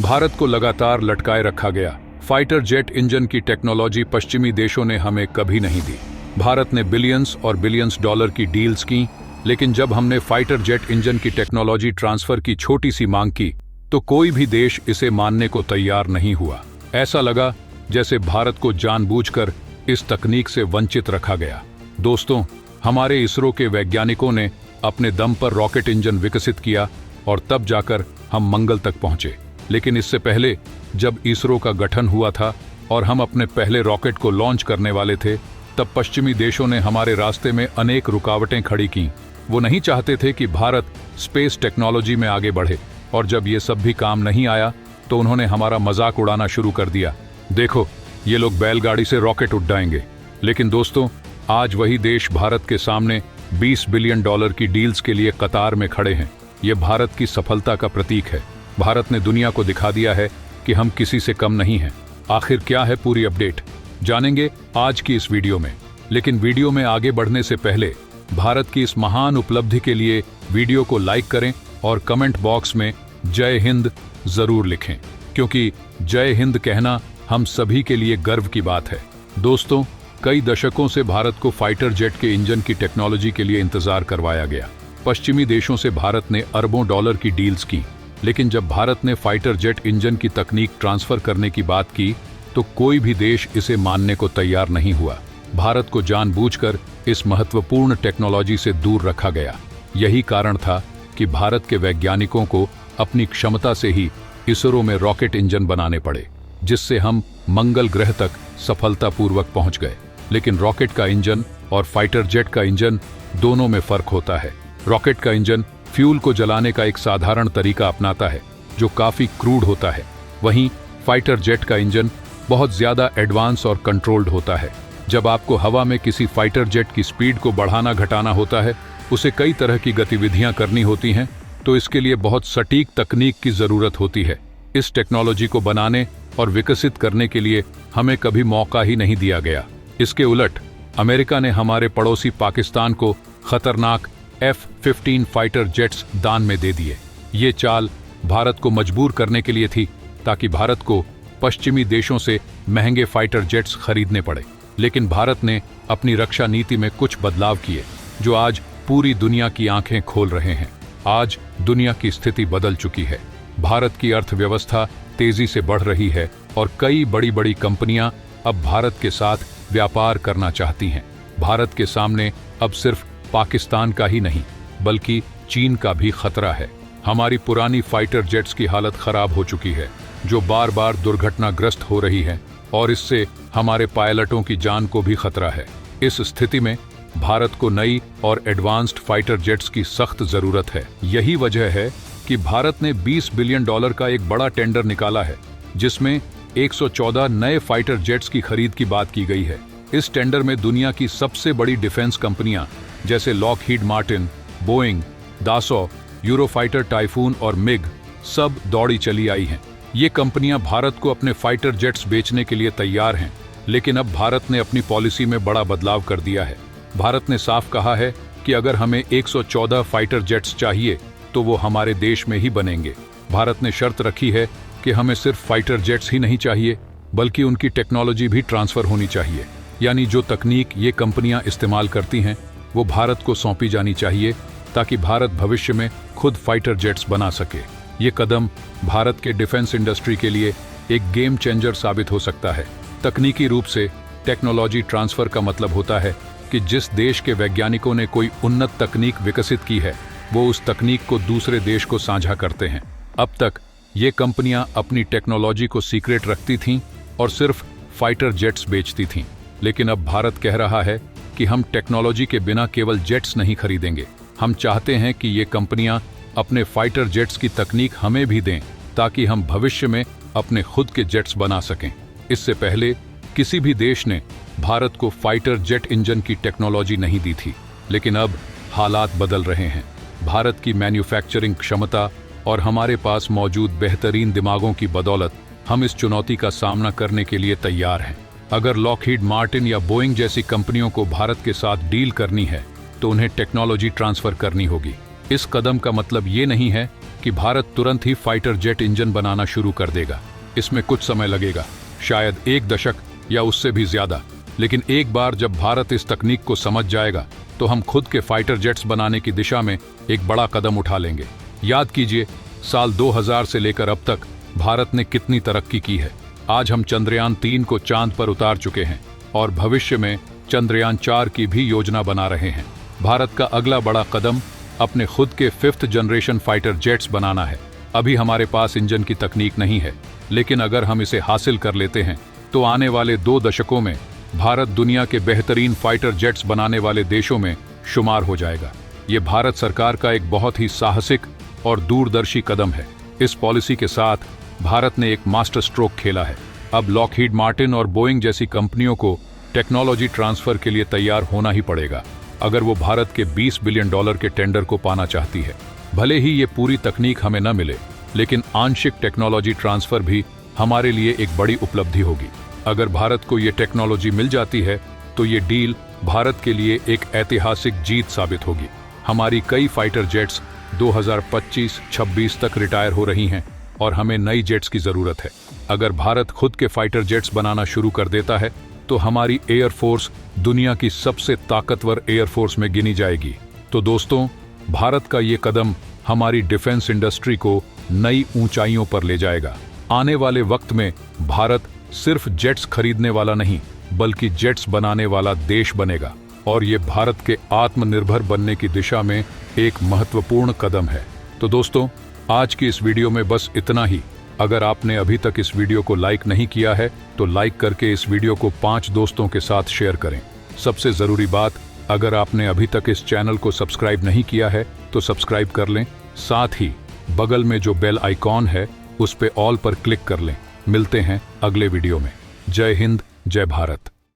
भारत को लगातार लटकाए रखा गया। फाइटर जेट इंजन की टेक्नोलॉजी पश्चिमी देशों ने हमें कभी नहीं दी। भारत ने बिलियंस और बिलियंस डॉलर की डील्स की, लेकिन जब हमने फाइटर जेट इंजन की टेक्नोलॉजी ट्रांसफर की छोटी सी मांग की तो कोई भी देश इसे मानने को तैयार नहीं हुआ। ऐसा लगा जैसे भारत को जानबूझकर इस तकनीक से वंचित रखा गया। दोस्तों, हमारे इसरो के वैज्ञानिकों ने अपने दम पर रॉकेट इंजन विकसित किया और तब जाकर हम मंगल तक पहुंचे। लेकिन इससे पहले जब इसरो का गठन हुआ था और हम अपने पहले रॉकेट को लॉन्च करने वाले थे, तब पश्चिमी देशों ने हमारे रास्ते में अनेक रुकावटें खड़ी की। वो नहीं चाहते थे कि भारत स्पेस टेक्नोलॉजी में आगे बढ़े, और जब ये सब भी काम नहीं आया तो उन्होंने हमारा मजाक उड़ाना शुरू कर दिया। देखो, ये लोग बैलगाड़ी से रॉकेट उड़ाएंगे। लेकिन दोस्तों, आज वही देश भारत के सामने 20 बिलियन डॉलर की डील्स के लिए कतार में खड़े हैं। ये भारत की सफलता का प्रतीक है। भारत ने दुनिया को दिखा दिया है कि हम किसी से कम नहीं हैं। आखिर क्या है पूरी अपडेट, जानेंगे आज की इस वीडियो में। लेकिन वीडियो में आगे बढ़ने से पहले भारत की इस महान उपलब्धि के लिए वीडियो को लाइक करें और कमेंट बॉक्स में जय हिंद जरूर लिखें, क्योंकि जय हिंद कहना हम सभी के लिए गर्व की बात है। दोस्तों, कई दशकों से भारत को फाइटर जेट के इंजन की टेक्नोलॉजी के लिए इंतजार करवाया गया। पश्चिमी देशों से भारत ने अरबों डॉलर की डील्स की, लेकिन जब भारत ने फाइटर जेट इंजन की तकनीक ट्रांसफर करने की बात की तो कोई भी देश इसे मानने को तैयार नहीं हुआ। भारत को जानबूझकर इस महत्वपूर्ण टेक्नोलॉजी से दूर रखा गया। यही कारण था कि भारत के वैज्ञानिकों को अपनी क्षमता से ही इसरो में रॉकेट इंजन बनाने पड़े, जिससे हम मंगल ग्रह तक सफलतापूर्वक पहुंच गए। लेकिन रॉकेट का इंजन और फाइटर जेट का इंजन दोनों में फर्क होता है। रॉकेट का इंजन फ्यूल को जलाने का एक साधारण तरीका अपनाता है, जो काफी क्रूड होता है। वहीं फाइटर जेट का इंजन बहुत ज्यादा एडवांस और कंट्रोल्ड होता है। जब आपको हवा में किसी फाइटर जेट की स्पीड को बढ़ाना घटाना होता है, उसे कई तरह की गतिविधियां करनी होती हैं, तो इसके लिए बहुत सटीक तकनीक की जरूरत होती है। इस टेक्नोलॉजी को बनाने और विकसित करने के लिए हमें कभी मौका ही नहीं दिया गया। इसके उलट अमेरिका ने हमारे पड़ोसी पाकिस्तान को खतरनाक F-15 फाइटर जेट्स दान में दे दिए। ये चाल भारत को मजबूर करने के लिए थी, ताकि भारत को पश्चिमी देशों से महंगे फाइटर जेट्स खरीदने पड़े। लेकिन भारत ने अपनी रक्षा नीति में कुछ बदलाव किए, जो आज पूरी दुनिया की आंखें खोल रहे हैं। आज दुनिया की स्थिति बदल चुकी है। भारत की अर्थव्यवस्था तेजी से बढ़ रही है और कई बड़ी बड़ी कंपनियां अब भारत के साथ व्यापार करना चाहती हैं। भारत के सामने अब सिर्फ पाकिस्तान का ही नहीं, बल्कि चीन का भी खतरा है। हमारी पुरानी फाइटर जेट्स की हालत खराब हो चुकी है, जो बार बार दुर्घटनाग्रस्त हो रही है, और इससे हमारे पायलटों की जान को भी खतरा है। इस स्थिति में भारत को नई और एडवांस्ड फाइटर जेट्स की सख्त जरूरत है। यही वजह है कि भारत ने 20 बिलियन डॉलर का एक बड़ा टेंडर निकाला है, जिसमें 114 नए फाइटर जेट्स की खरीद की बात की गई है। इस टेंडर में दुनिया की सबसे बड़ी डिफेंस कंपनियां जैसे लॉकहीड मार्टिन, बोइंग, दासो, यूरोफाइटर टाइफून और मिग सब दौड़ी चली आई हैं। ये कंपनियां भारत को अपने फाइटर जेट्स बेचने के लिए तैयार हैं, लेकिन अब भारत ने अपनी पॉलिसी में बड़ा बदलाव कर दिया है। भारत ने साफ कहा है कि अगर हमें 114 फाइटर जेट्स चाहिए तो वो हमारे देश में ही बनेंगे। भारत ने शर्त रखी है कि हमें सिर्फ फाइटर जेट्स ही नहीं चाहिए, बल्कि उनकी टेक्नोलॉजी भी ट्रांसफर होनी चाहिए। यानी जो तकनीक ये कंपनियां इस्तेमाल करती हैं वो भारत को सौंपी जानी चाहिए, ताकि भारत भविष्य में खुद फाइटर जेट्स बना सके। ये कदम भारत के डिफेंस इंडस्ट्री के लिए एक गेम चेंजर साबित हो सकता है। तकनीकी रूप से टेक्नोलॉजी ट्रांसफर का मतलब होता है कि जिस देश के वैज्ञानिकों ने कोई उन्नत तकनीक विकसित की है, वो उस तकनीक को दूसरे देश को साझा करते हैं। अब तक ये कंपनियां अपनी टेक्नोलॉजी को सीक्रेट रखती थीं और सिर्फ फाइटर जेट्स बेचती थीं, लेकिन अब भारत कह रहा है कि हम टेक्नोलॉजी के बिना केवल जेट्स नहीं खरीदेंगे। हम चाहते हैं कि ये कंपनियां अपने फाइटर जेट्स की तकनीक हमें भी दें, ताकि हम भविष्य में अपने खुद के जेट्स बना सकें। इससे पहले किसी भी देश ने भारत को फाइटर जेट इंजन की टेक्नोलॉजी नहीं दी थी, लेकिन अब हालात बदल रहे हैं। भारत की मैन्युफैक्चरिंग क्षमता और हमारे पास मौजूद बेहतरीन दिमागों की बदौलत हम इस चुनौती का सामना करने के लिए तैयार हैं। अगर लॉकहीड मार्टिन या बोइंग जैसी कंपनियों को भारत के साथ डील करनी है, तो उन्हें टेक्नोलॉजी ट्रांसफर करनी होगी। इस कदम का मतलब ये नहीं है कि भारत तुरंत ही फाइटर जेट इंजन बनाना शुरू कर देगा। इसमें कुछ समय लगेगा, शायद 1 दशक या उससे भी ज्यादा। लेकिन एक बार जब भारत इस तकनीक को समझ जाएगा तो हम खुद के फाइटर जेट्स बनाने की दिशा में एक बड़ा कदम उठा लेंगे। याद कीजिए, साल 2000 से लेकर अब तक भारत ने कितनी तरक्की की है। आज हम चंद्रयान 3 को चांद पर उतार चुके हैं और भविष्य में चंद्रयान 4 की भी योजना बना रहे हैं। भारत का अगला बड़ा कदम अपने खुद के 5th जनरेशन फाइटर जेट्स बनाना है। अभी हमारे पास इंजन की तकनीक नहीं है, लेकिन अगर हम इसे हासिल कर लेते हैं तो आने वाले 2 दशकों में भारत दुनिया के बेहतरीन फाइटर जेट्स बनाने वाले देशों में शुमार हो जाएगा। ये भारत सरकार का एक बहुत ही साहसिक और दूरदर्शी कदम है। इस पॉलिसी के साथ भारत ने एक मास्टर स्ट्रोक खेला है। अब लॉकहीड मार्टिन और बोइंग जैसी कंपनियों को टेक्नोलॉजी ट्रांसफर के लिए तैयार होना ही पड़ेगा अगर वो भारत के $20 बिलियन के टेंडर को पाना चाहती है। भले ही ये पूरी तकनीक हमें न मिले, लेकिन आंशिक टेक्नोलॉजी ट्रांसफर भी हमारे लिए एक बड़ी उपलब्धि होगी। अगर भारत को ये टेक्नोलॉजी मिल जाती है तो ये डील भारत के लिए एक ऐतिहासिक जीत साबित होगी। हमारी कई फाइटर जेट्स 2025-26 तक रिटायर हो रही हैं और हमें नई जेट्स की जरूरत है। अगर भारत खुद के फाइटर जेट्स बनाना शुरू कर देता है तो हमारी एयरफोर्स दुनिया की सबसे ताकतवर एयरफोर्स में गिनी जाएगी। तो दोस्तों, भारत का ये कदम हमारी डिफेंस इंडस्ट्री को नई ऊंचाइयों पर ले जाएगा। आने वाले वक्त में भारत सिर्फ जेट्स खरीदने वाला नहीं, बल्कि जेट्स बनाने वाला देश बनेगा और ये भारत के आत्मनिर्भर बनने की दिशा में एक महत्वपूर्ण कदम है। तो दोस्तों, आज की इस वीडियो में बस इतना ही। अगर आपने अभी तक इस वीडियो को लाइक नहीं किया है तो लाइक करके इस वीडियो को 5 दोस्तों के साथ शेयर करें। सबसे जरूरी बात, अगर आपने अभी तक इस चैनल को सब्सक्राइब नहीं किया है तो सब्सक्राइब कर लें। साथ ही बगल में जो बेल आइकॉन है उस पे ऑल पर क्लिक कर लें। मिलते हैं अगले वीडियो में। जय हिंद, जय भारत।